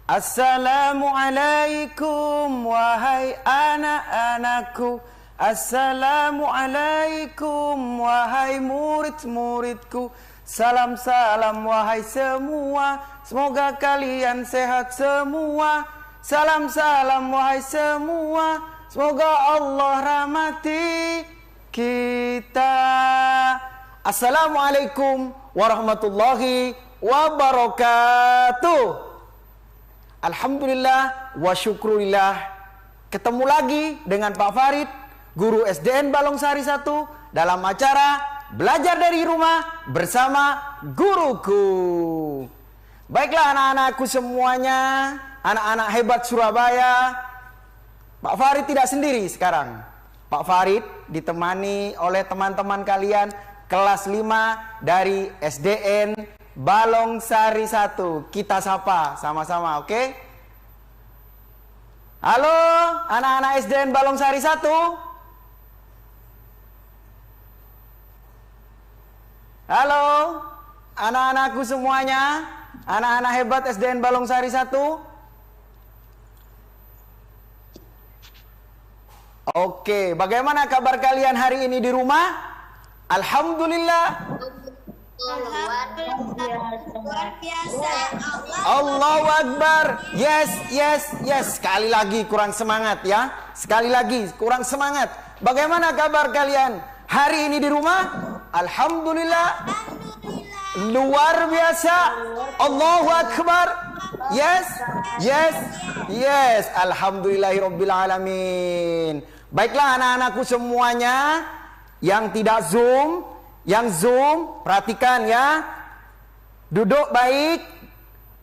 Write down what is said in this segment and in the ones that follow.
Assalamualaikum wahai anak-anakku. Assalamualaikum wahai murid-muridku. Salam-salam wahai semua, semoga kalian sehat semua. Salam-salam wahai semua, semoga Allah rahmati kita. Assalamualaikum warahmatullahi wabarakatuh. Alhamdulillah wa syukurillah, ketemu lagi dengan Pak Farid, guru SDN Balongsari 1 dalam acara Belajar dari Rumah bersama Guruku. Baiklah anak-anakku semuanya, anak-anak hebat Surabaya, Pak Farid tidak sendiri sekarang. Pak Farid ditemani oleh teman-teman kalian kelas 5 dari SDN Balongsari 1. Kita sapa sama-sama, oke? Halo, anak-anak SDN Balongsari 1. Halo, anak-anakku semuanya, anak-anak hebat SDN Balongsari 1. Oke, bagaimana kabar kalian hari ini di rumah? Alhamdulillah. Luar biasa. Allahu Akbar. Yes, yes, yes. Sekali lagi kurang semangat ya. Sekali lagi kurang semangat. Bagaimana kabar kalian hari ini di rumah? Alhamdulillah. Luar biasa. Allahu Akbar. Yes, yes, yes. Alhamdulillahirabbil alamin. Baiklah anak-anakku semuanya yang tidak Zoom, yang Zoom, perhatikan ya. Duduk baik.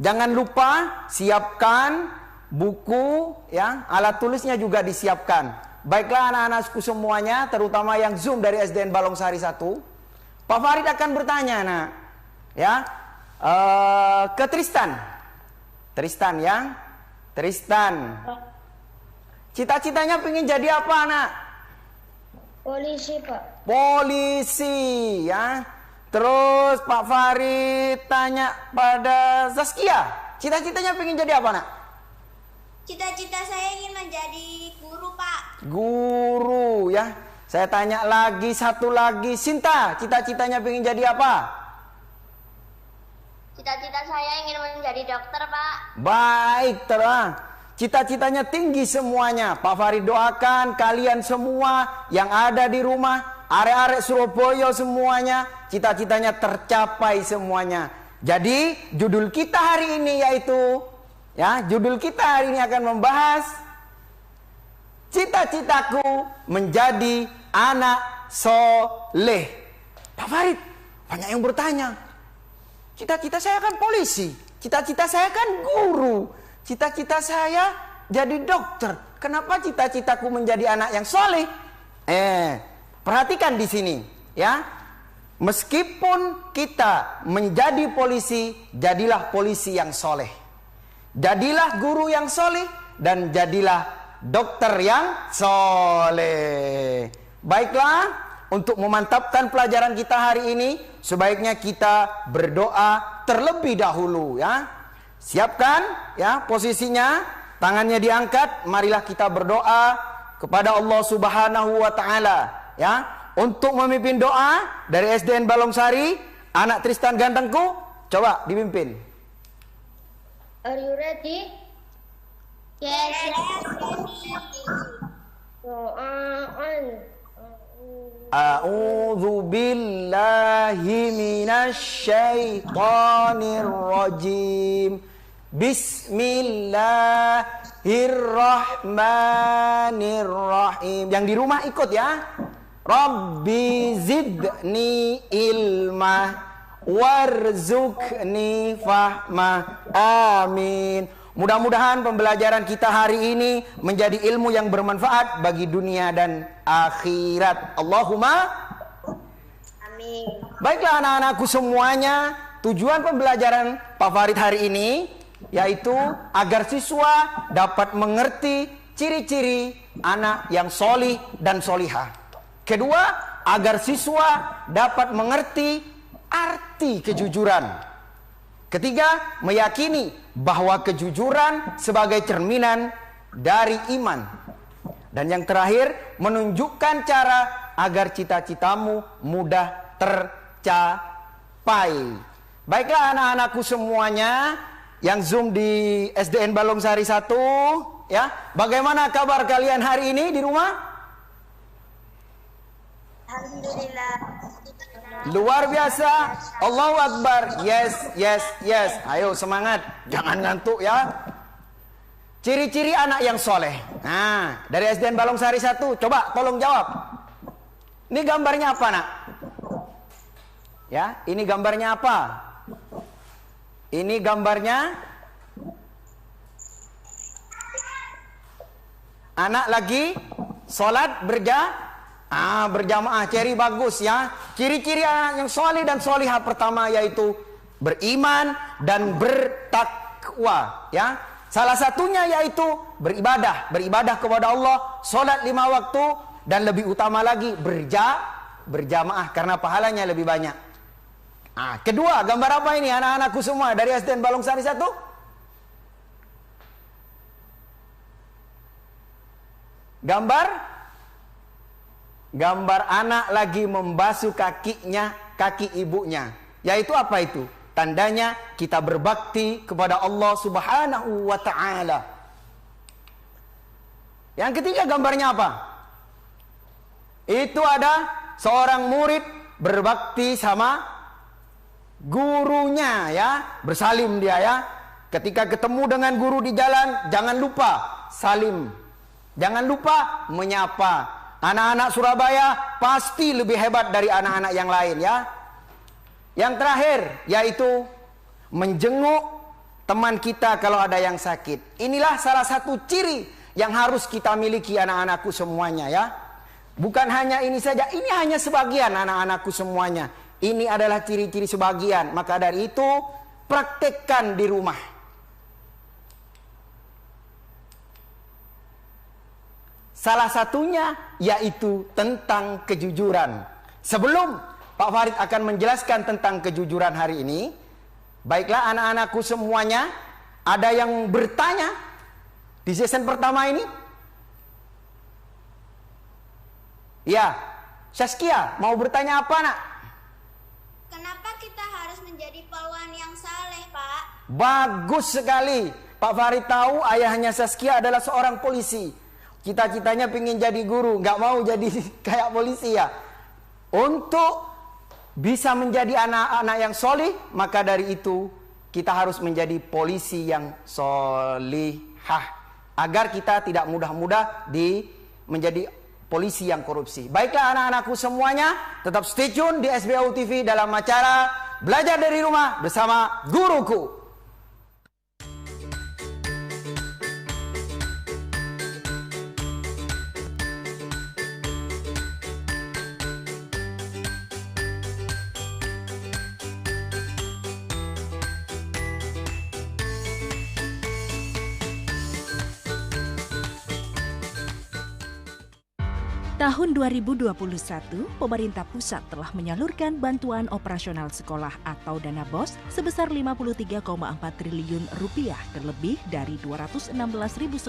Jangan lupa siapkan buku ya, alat tulisnya juga disiapkan. Baiklah anak-anakku semuanya, terutama yang Zoom dari SDN Balongsari 1. Pak Farid akan bertanya nak, ya, ke Tristan. Tristan ya. Tristan. Cita-citanya pengen jadi apa nak? Polisi, Pak. Polisi ya. Terus Pak Farid tanya pada Zaskia, cita-citanya pengen jadi apa nak? Cita-cita saya ingin menjadi guru, Pak. Guru ya. Saya tanya lagi, satu lagi, Sinta, cita-citanya pengen jadi apa? Cita-cita saya ingin menjadi dokter, Pak. Baik, terang. Cita-citanya tinggi semuanya. Pak Farid doakan kalian semua yang ada di rumah, arek-arek Surabaya semuanya, cita-citanya tercapai semuanya. Jadi judul kita hari ini yaitu, ya, judul kita hari ini akan membahas cita-citaku menjadi anak soleh. Pak Farid, banyak yang bertanya, cita-cita saya kan polisi, cita-cita saya kan guru, cita-cita saya jadi dokter. Kenapa cita-citaku menjadi anak yang soleh? Perhatikan di sini, ya. Meskipun kita menjadi polisi, jadilah polisi yang soleh. Jadilah guru yang soleh dan jadilah dokter yang soleh. Baiklah, untuk memantapkan pelajaran kita hari ini, sebaiknya kita berdoa terlebih dahulu, ya. Siapkan ya posisinya, tangannya diangkat, marilah kita berdoa kepada Allah Subhanahu wa taala, ya. Untuk memimpin doa dari SDN Balongsari, anak Tristan gantengku, coba dipimpin. Are you ready? Yes, A'udzu billahi minasy syaithanir rajim. Bismillahirrahmanirrahim. Yang di rumah ikut ya. Rabbi zidni ilma warzuqni fahma. Amin. Mudah-mudahan pembelajaran kita hari ini menjadi ilmu yang bermanfaat bagi dunia dan akhirat. Allahumma amin. Baiklah anak-anakku semuanya, tujuan pembelajaran Pak Farid hari ini yaitu agar siswa dapat mengerti ciri-ciri anak yang solih dan solihah. Kedua, agar siswa dapat mengerti arti kejujuran. Ketiga, meyakini bahwa kejujuran sebagai cerminan dari iman. Dan yang terakhir, menunjukkan cara agar cita-citamu mudah tercapai. Baiklah anak-anakku semuanya yang Zoom di SDN Balong Sari 1, ya. Bagaimana kabar kalian hari ini di rumah? Alhamdulillah. Luar biasa. Allahu Akbar. Yes, yes, yes. Ayo semangat. Jangan ngantuk ya. Ciri-ciri anak yang soleh. Nah, dari SDN Balong Sari 1. Coba tolong jawab. Ini gambarnya apa, nak? Ya, ini gambarnya apa? Ini gambarnya anak lagi sholat berjamaah. Ciri bagus ya. Ciri-ciri anak yang soleh dan solihah pertama yaitu beriman dan bertakwa ya. Salah satunya yaitu beribadah kepada Allah, sholat 5 waktu, dan lebih utama lagi berjamaah karena pahalanya lebih banyak. Nah, kedua, gambar apa ini anak-anakku semua dari SDN Balong Sari 1? Gambar anak lagi membasuh kaki ibunya. Yaitu apa itu? Tandanya kita berbakti kepada Allah Subhanahu wa ta'ala. Yang ketiga gambarnya apa? Itu ada seorang murid berbakti sama gurunya ya. Bersalim dia ya. Ketika ketemu dengan guru di jalan, jangan lupa salim. Jangan lupa menyapa. Anak-anak Surabaya pasti lebih hebat dari anak-anak yang lain ya. Yang terakhir yaitu menjenguk teman kita kalau ada yang sakit. Inilah salah satu ciri yang harus kita miliki anak-anakku semuanya ya. Bukan hanya ini saja, ini hanya sebagian anak-anakku semuanya. Ini adalah ciri-ciri sebagian. Maka dari itu praktekkan di rumah. Salah satunya yaitu tentang kejujuran. Sebelum Pak Farid akan menjelaskan tentang kejujuran hari ini. Baiklah anak-anakku semuanya, ada yang bertanya di season pertama ini? Ya, Saskia mau bertanya apa nak? Kenapa kita harus menjadi polwan yang saleh, Pak? Bagus sekali. Pak Farid tahu ayahnya Saskia adalah seorang polisi. Cita-citanya pengen jadi guru, nggak mau jadi kayak polisi ya. Untuk bisa menjadi anak-anak yang solih, maka dari itu kita harus menjadi polisi yang solihah. Agar kita tidak mudah-mudah menjadi polisi yang korupsi. Baiklah anak-anakku semuanya, tetap stay tune di SBAU TV dalam acara Belajar dari Rumah bersama Guruku. Tahun 2021, pemerintah pusat telah menyalurkan bantuan operasional sekolah atau dana BOS sebesar 53,4 triliun rupiah ke lebih dari 216.000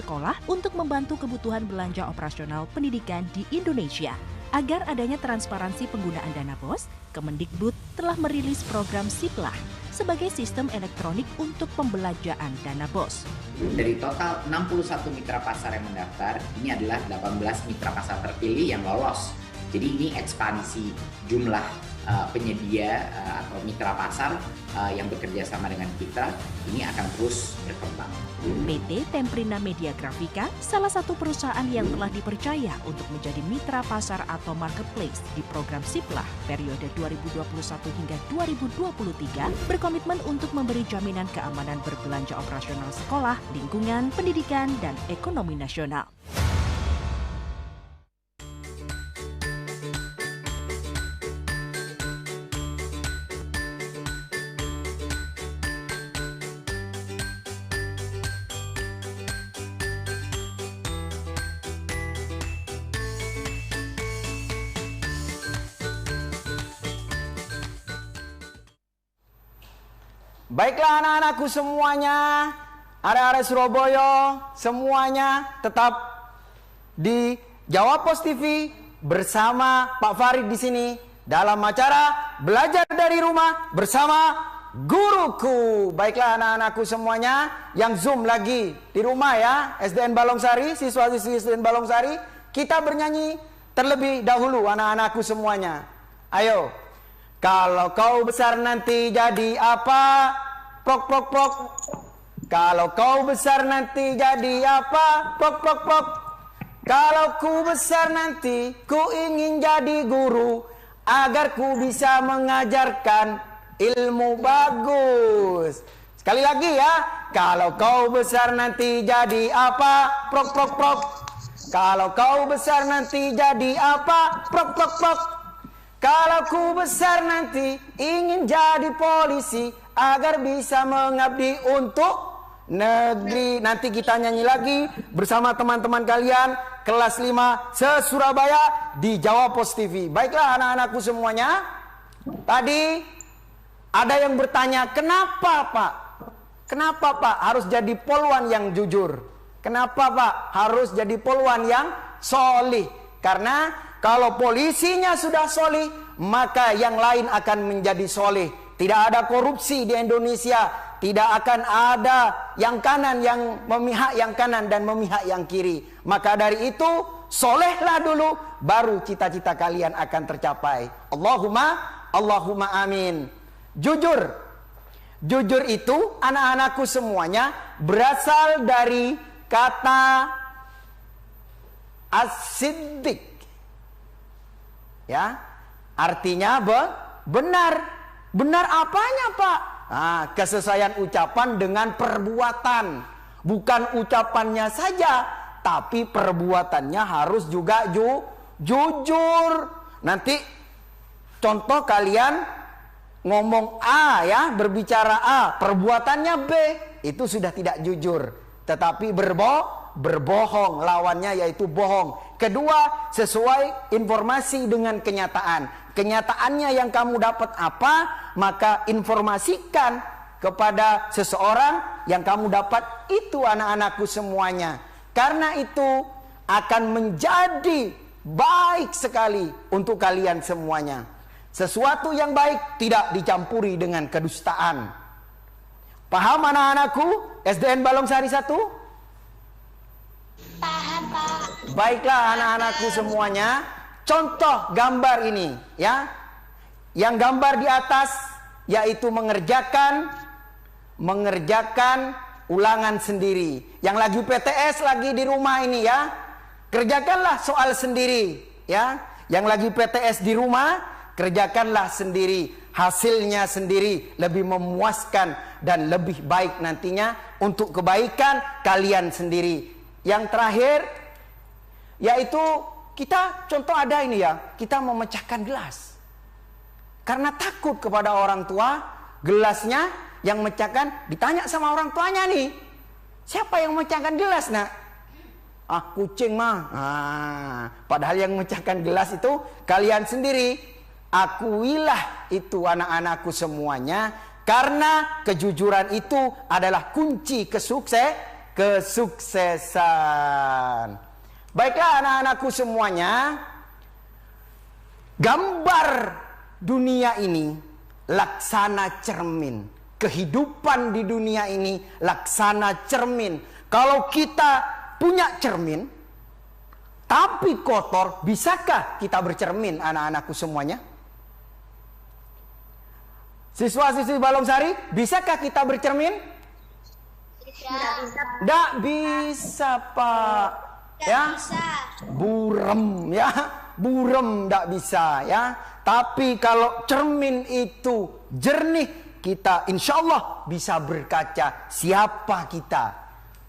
sekolah untuk membantu kebutuhan belanja operasional pendidikan di Indonesia. Agar adanya transparansi penggunaan dana BOS, Kemendikbud telah merilis program Siplah sebagai sistem elektronik untuk pembelanjaan dana BOS. Dari total 61 mitra pasar yang mendaftar, ini adalah 18 mitra pasar terpilih yang lolos. Jadi ini ekspansi jumlah penyedia atau mitra pasar yang bekerja sama dengan kita, ini akan terus berkembang. PT Temprina Media Grafika, salah satu perusahaan yang telah dipercaya untuk menjadi mitra pasar atau marketplace di program Siplah periode 2021 hingga 2023, berkomitmen untuk memberi jaminan keamanan berbelanja operasional sekolah, lingkungan, pendidikan, dan ekonomi nasional. Baiklah anak-anakku semuanya, arek-arek Surabaya semuanya tetap di Jawa Pos TV bersama Pak Farid di sini dalam acara belajar dari rumah bersama guruku. Baiklah anak-anakku semuanya yang Zoom lagi di rumah ya, SDN Balongsari, siswa-siswi SDN Balongsari, kita bernyanyi terlebih dahulu anak-anakku semuanya. Ayo. Kalau kau besar nanti jadi apa? Prok prok prok. Kalau kau besar nanti jadi apa? Prok prok prok. Kalau ku besar nanti ku ingin jadi guru agar ku bisa mengajarkan ilmu bagus. Sekali lagi ya. Kalau kau besar nanti jadi apa? Prok prok prok. Kalau kau besar nanti jadi apa? Prok prok prok. Kalau ku besar nanti ingin jadi polisi agar bisa mengabdi untuk negeri. Nanti kita nyanyi lagi bersama teman-teman kalian kelas 5 se-Surabaya di Jawa Pos TV. Baiklah anak-anakku semuanya. Tadi ada yang bertanya, kenapa Pak? Kenapa Pak harus jadi polwan yang jujur? Kenapa Pak harus jadi polwan yang solih? Karena kalau polisinya sudah solih, maka yang lain akan menjadi solih. Tidak ada korupsi di Indonesia. Tidak akan ada yang kanan yang memihak yang kanan dan memihak yang kiri. Maka dari itu, solehlah dulu, baru cita-cita kalian akan tercapai. Allahumma amin. Jujur. Jujur itu anak-anakku semuanya berasal dari kata as-siddiq. Ya, artinya benar. Benar apanya Pak? Nah, kesesuaian ucapan dengan perbuatan. Bukan ucapannya saja, tapi perbuatannya harus juga jujur. Nanti contoh kalian ngomong A ya, berbicara A, perbuatannya B, itu sudah tidak jujur. Tetapi berbohong, lawannya yaitu bohong. Kedua, sesuai informasi dengan kenyataan. Kenyataannya yang kamu dapat apa, maka informasikan kepada seseorang yang kamu dapat itu anak-anakku semuanya. Karena itu akan menjadi baik sekali untuk kalian semuanya. Sesuatu yang baik tidak dicampuri dengan kedustaan. Paham anak-anakku? SDN Balongsari 1? Paham, Pak. Baiklah anak-anakku semuanya, contoh gambar ini ya. Yang gambar di atas yaitu mengerjakan ulangan sendiri. Yang lagi PTS lagi di rumah ini ya, kerjakanlah soal sendiri ya. Yang lagi PTS di rumah, kerjakanlah sendiri, hasilnya sendiri lebih memuaskan dan lebih baik nantinya untuk kebaikan kalian sendiri. Yang terakhir yaitu kita contoh ada ini ya, kita memecahkan gelas. Karena takut kepada orang tua, gelasnya yang mecahkan ditanya sama orang tuanya nih. Siapa yang memecahkan gelas, Nak? Ah, kucing mah. Padahal yang memecahkan gelas itu kalian sendiri. Akuilah itu anak-anakku semuanya, karena kejujuran itu adalah kunci kesuksesan. Baiklah anak-anakku semuanya, gambar dunia ini laksana cermin. Kehidupan di dunia ini laksana cermin. Kalau kita punya cermin tapi kotor, bisakah kita bercermin anak-anakku semuanya? Siswa-siswi Balongsari, bisakah kita bercermin? Tidak bisa Pak. Ya, burem ya, burem tidak bisa ya. Tapi kalau cermin itu jernih, kita insya Allah bisa berkaca siapa kita.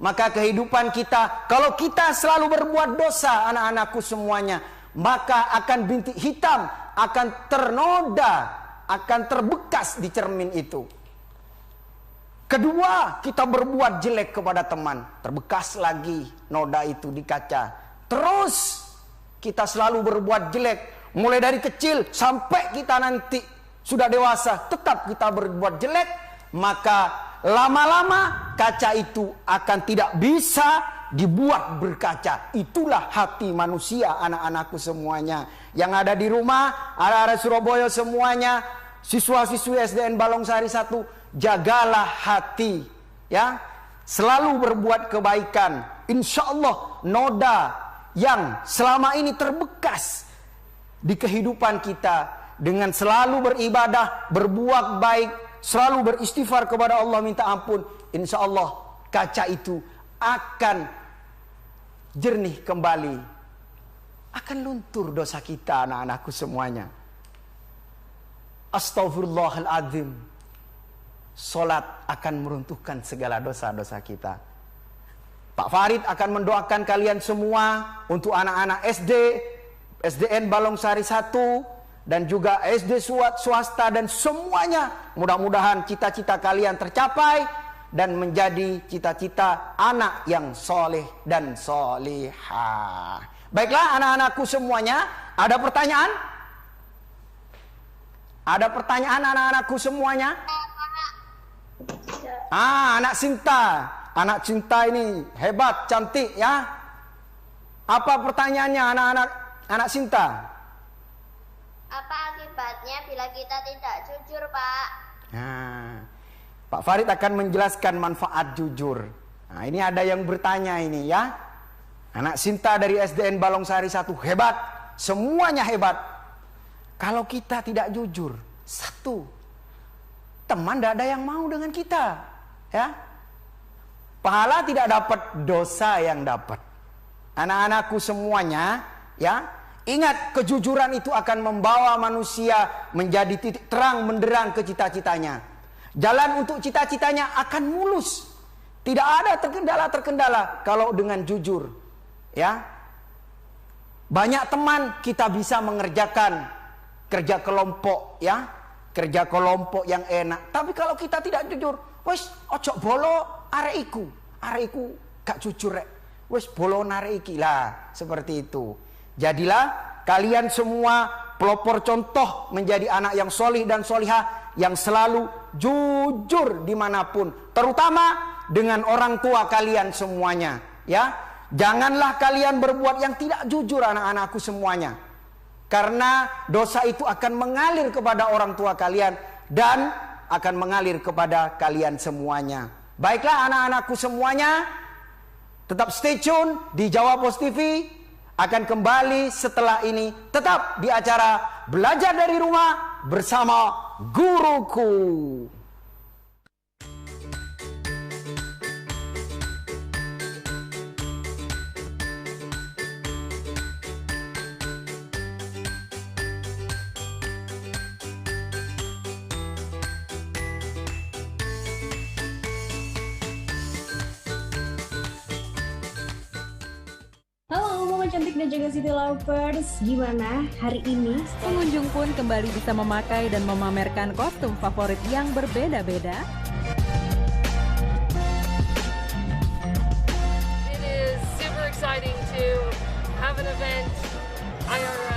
Maka kehidupan kita, kalau kita selalu berbuat dosa anak-anakku semuanya, maka akan bintik hitam, akan ternoda, akan terbekas di cermin itu. Kedua, kita berbuat jelek kepada teman, terbekas lagi noda itu di kaca. Terus kita selalu berbuat jelek, mulai dari kecil sampai kita nanti sudah dewasa, tetap kita berbuat jelek. maka lama-lama kaca itu akan tidak bisa dibuat berkaca. Itulah hati manusia, anak-anakku semuanya. Yang ada di rumah, ada Surabaya semuanya, siswa-siswi SDN Balongsari 1, jagalah hati, ya. Selalu berbuat kebaikan. Insya Allah noda yang selama ini terbekas di kehidupan kita, dengan selalu beribadah, berbuat baik, selalu beristighfar kepada Allah, minta ampun, insya Allah kaca itu akan jernih kembali, akan luntur dosa kita, anak-anakku semuanya. Astaghfirullahaladzim. Salat akan meruntuhkan segala dosa-dosa kita. Pak Farid akan mendoakan kalian semua untuk anak-anak SD, SDN Balongsari 1, dan juga SD swasta dan semuanya. Mudah-mudahan cita-cita kalian tercapai dan menjadi cita-cita anak yang soleh dan solihah. Baiklah anak-anakku semuanya, ada pertanyaan? Ada pertanyaan anak-anakku semuanya? Anak Sinta. Anak Cinta ini hebat, cantik ya. Apa pertanyaannya anak Sinta? Apa akibatnya bila kita tidak jujur, Pak? Nah, Pak Farid akan menjelaskan manfaat jujur. Nah, ini ada yang bertanya ini ya. Anak Sinta dari SDN Balongsari 1 hebat, semuanya hebat. Kalau kita tidak jujur, satu, teman tidak ada yang mau dengan kita, ya. Pahala tidak dapat, dosa yang dapat. Anak-anakku semuanya, ya, ingat kejujuran itu akan membawa manusia menjadi titik terang menderang ke cita-citanya. Jalan untuk cita-citanya akan mulus. Tidak ada terkendala-terkendala kalau dengan jujur, ya. Banyak teman kita bisa mengerjakan kerja kelompok, ya. Kerja kelompok yang enak. Tapi kalau kita tidak jujur, wes ojo bolo areiku gak jujur rek. Wes bolo narek iki lah, seperti itu. Jadilah kalian semua pelopor contoh menjadi anak yang solih dan solihah, yang selalu jujur dimanapun, terutama dengan orang tua kalian semuanya, ya. Janganlah kalian berbuat yang tidak jujur, anak-anakku semuanya, karena dosa itu akan mengalir kepada orang tua kalian dan akan mengalir kepada kalian semuanya. Baiklah anak-anakku semuanya, tetap stay tune di Jawa Pos TV. Akan kembali setelah ini, tetap di acara Belajar dari Rumah bersama Guruku. Halo Mama Cantik dan juga City Lovers, gimana hari ini? Pengunjung pun kembali bisa memakai dan memamerkan kostum favorit yang berbeda-beda. It is super exciting to have an event IRL.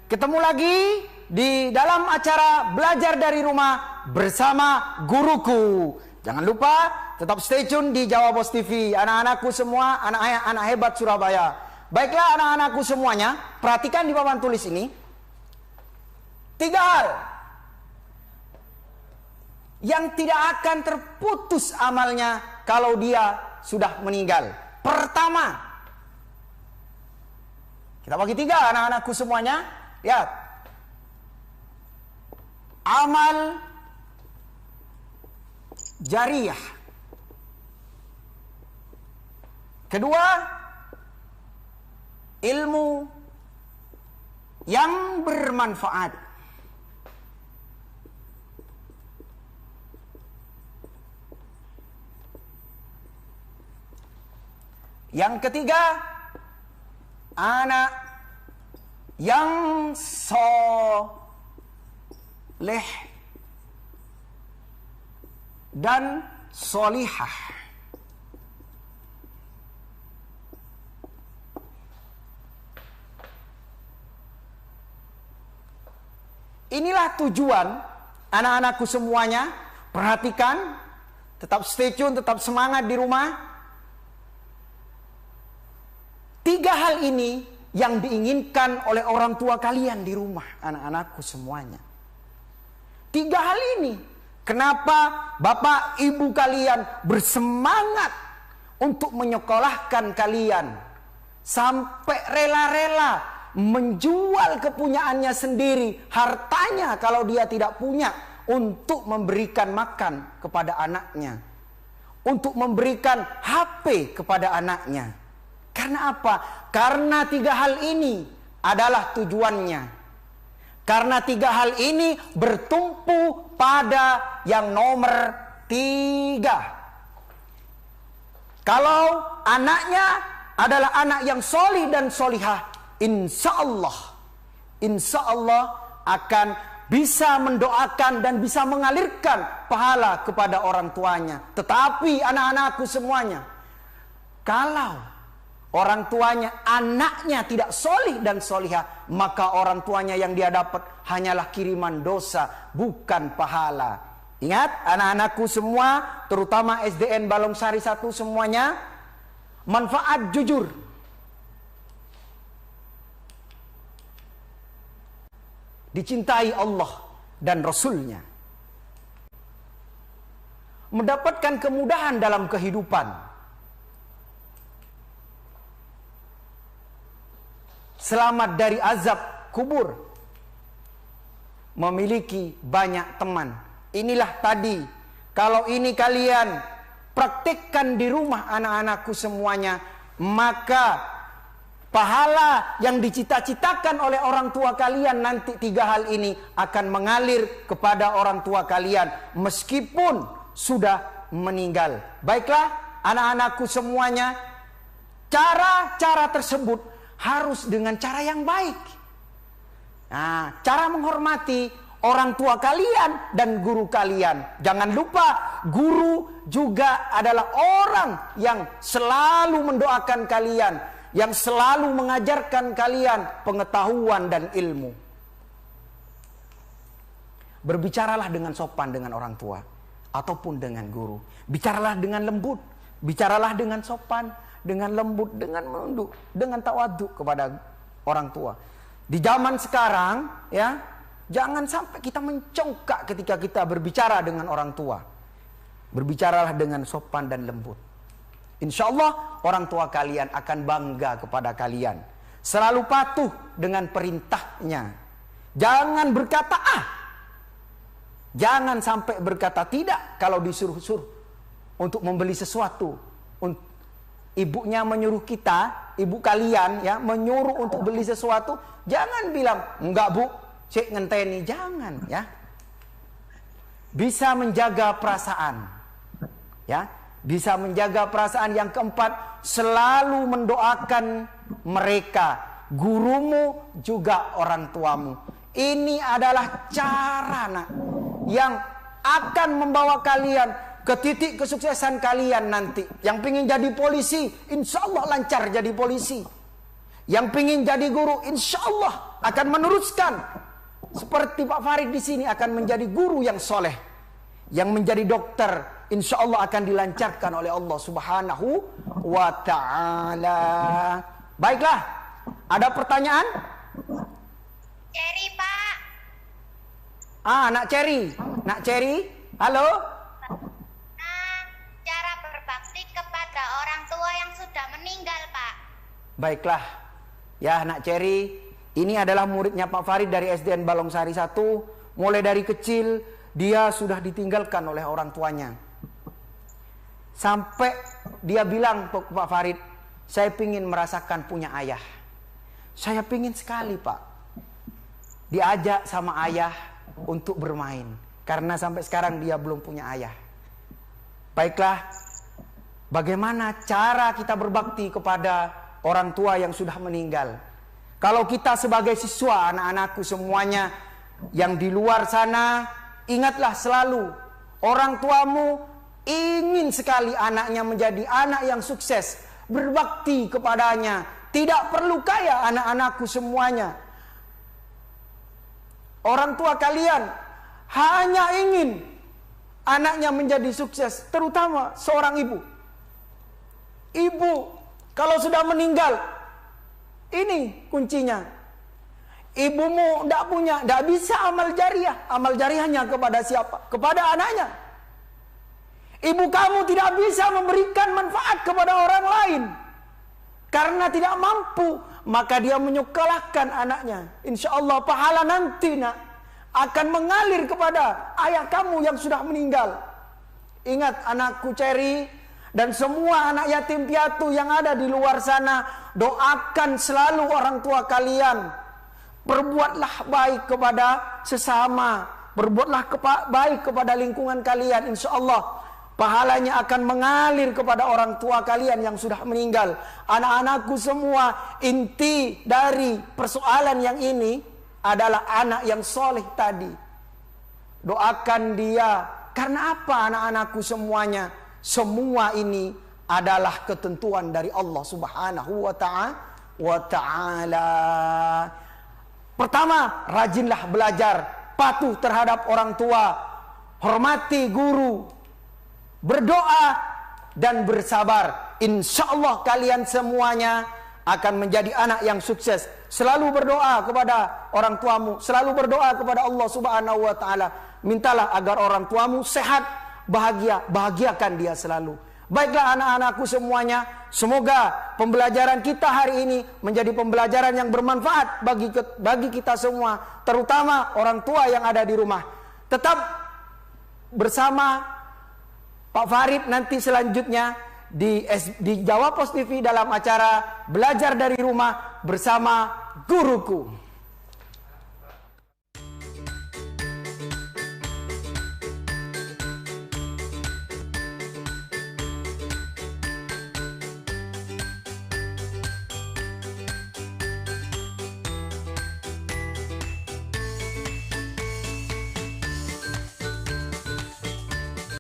Ketemu lagi di dalam acara Belajar dari Rumah bersama Guruku. Jangan lupa tetap stay tune di Jawa Pos TV. Anak-anakku semua, anak hebat Surabaya. Baiklah anak-anakku semuanya, perhatikan di papan tulis ini. 3 hal yang tidak akan terputus amalnya kalau dia sudah meninggal. Pertama, kita bagi 3 anak-anakku semuanya. Lihat, amal jariah. Kedua, ilmu yang bermanfaat. Yang ketiga, anak yang soleh dan solihah. Inilah tujuan anak-anakku semuanya. Perhatikan, tetap stay tune, tetap semangat di rumah. 3 hal ini yang diinginkan oleh orang tua kalian di rumah, anak-anakku semuanya. 3 hal ini, kenapa bapak ibu kalian bersemangat untuk menyekolahkan kalian sampai rela-rela menjual kepunyaannya sendiri, hartanya kalau dia tidak punya, untuk memberikan makan kepada anaknya, untuk memberikan HP kepada anaknya. Karena apa? Karena 3 hal ini adalah tujuannya. Karena 3 hal ini bertumpu pada yang nomor 3. Kalau anaknya adalah anak yang solih dan solihah, insya Allah akan bisa mendoakan dan bisa mengalirkan pahala kepada orang tuanya. Tetapi anak-anakku semuanya, kalau orang tuanya, anaknya tidak solih dan solihah, maka orang tuanya yang dia dapat hanyalah kiriman dosa, bukan pahala. Ingat anak-anakku semua, terutama SDN Balongsari 1 semuanya, manfaat jujur. Dicintai Allah dan Rasulnya. Mendapatkan kemudahan dalam kehidupan. Selamat dari azab kubur. Memiliki banyak teman. Inilah tadi. Kalau ini kalian praktikkan di rumah anak-anakku semuanya, maka pahala yang dicita-citakan oleh orang tua kalian nanti 3 hal ini akan mengalir kepada orang tua kalian meskipun sudah meninggal. Baiklah anak-anakku semuanya, cara-cara tersebut harus dengan cara yang baik. Nah, cara menghormati orang tua kalian dan guru kalian. Jangan lupa, guru juga adalah orang yang selalu mendoakan kalian, yang selalu mengajarkan kalian pengetahuan dan ilmu. Berbicaralah dengan sopan dengan orang tua ataupun dengan guru. Bicaralah dengan lembut, bicaralah dengan sopan, dengan lembut, dengan menunduk, dengan tawaduk kepada orang tua. Di zaman sekarang, ya, jangan sampai kita mencongkak ketika kita berbicara dengan orang tua. Berbicaralah dengan sopan dan lembut. Insya Allah orang tua kalian akan bangga kepada kalian. Selalu patuh dengan perintahnya. Jangan berkata jangan sampai berkata tidak kalau disuruh-suruh untuk membeli sesuatu. Ibunya menyuruh kita, ibu kalian ya, menyuruh untuk beli sesuatu, jangan bilang enggak bu, cek ngenteni, jangan ya. Bisa menjaga perasaan, ya. Bisa menjaga perasaan. Yang keempat, selalu mendoakan mereka, gurumu juga orang tuamu. Ini adalah cara yang akan membawa kalian ke titik kesuksesan kalian nanti. Yang pingin jadi polisi, insya Allah lancar jadi polisi. Yang pingin jadi guru, insya Allah akan meneruskan. Seperti Pak Farid di sini akan menjadi guru yang soleh. Yang menjadi dokter, insya Allah akan dilancarkan oleh Allah Subhanahu wa ta'ala. Baiklah, ada pertanyaan? Cherry, Pak. Nak Cherry. Nak Cherry, halo? Cara berbakti kepada orang tua yang sudah meninggal, Pak. Baiklah, ya Nak Cherry, ini adalah muridnya Pak Farid dari SDN Balongsari 1. Mulai dari kecil, dia sudah ditinggalkan oleh orang tuanya. Sampai dia bilang ke Pak Farid, saya pingin merasakan punya ayah. Saya pingin sekali Pak, diajak sama ayah untuk bermain. Karena sampai sekarang dia belum punya ayah. Baiklah, bagaimana cara kita berbakti kepada orang tua yang sudah meninggal. Kalau kita sebagai siswa, anak-anakku semuanya yang di luar sana, ingatlah selalu, orang tuamu ingin sekali anaknya menjadi anak yang sukses, berbakti kepadanya. Tidak perlu kaya anak-anakku semuanya. Orang tua kalian hanya ingin anaknya menjadi sukses, terutama seorang ibu. Ibu kalau sudah meninggal, ini kuncinya. Ibumu tidak bisa amal jariah. Amal jariahnya kepada siapa? Kepada anaknya. Ibu kamu tidak bisa memberikan manfaat kepada orang lain karena tidak mampu, maka dia menyekolahkan anaknya. Insya Allah pahala nanti akan mengalir kepada ayah kamu yang sudah meninggal. Ingat anakku Cherry dan semua anak yatim piatu yang ada di luar sana, doakan selalu orang tua kalian. Berbuatlah baik kepada sesama, berbuatlah baik kepada lingkungan kalian. Insya Allah pahalanya akan mengalir kepada orang tua kalian yang sudah meninggal. Anak-anakku semua, inti dari persoalan yang ini adalah anak yang soleh tadi. Doakan dia. Karena apa anak-anakku semuanya? Semua ini adalah ketentuan dari Allah Subhanahu wa ta'ala. Pertama, rajinlah belajar, patuh terhadap orang tua, hormati guru, berdoa dan bersabar. Insya Allah kalian semuanya akan menjadi anak yang sukses. Selalu berdoa kepada orang tuamu, selalu berdoa kepada Allah Subhanahu wa ta'ala. Mintalah agar orang tuamu sehat, bahagia, bahagiakan dia selalu. Baiklah anak-anakku semuanya, semoga pembelajaran kita hari ini menjadi pembelajaran yang bermanfaat bagi kita semua, terutama orang tua yang ada di rumah. Tetap bersama Pak Farid nanti selanjutnya di Jawa Pos TV dalam acara Belajar dari Rumah bersama Guruku.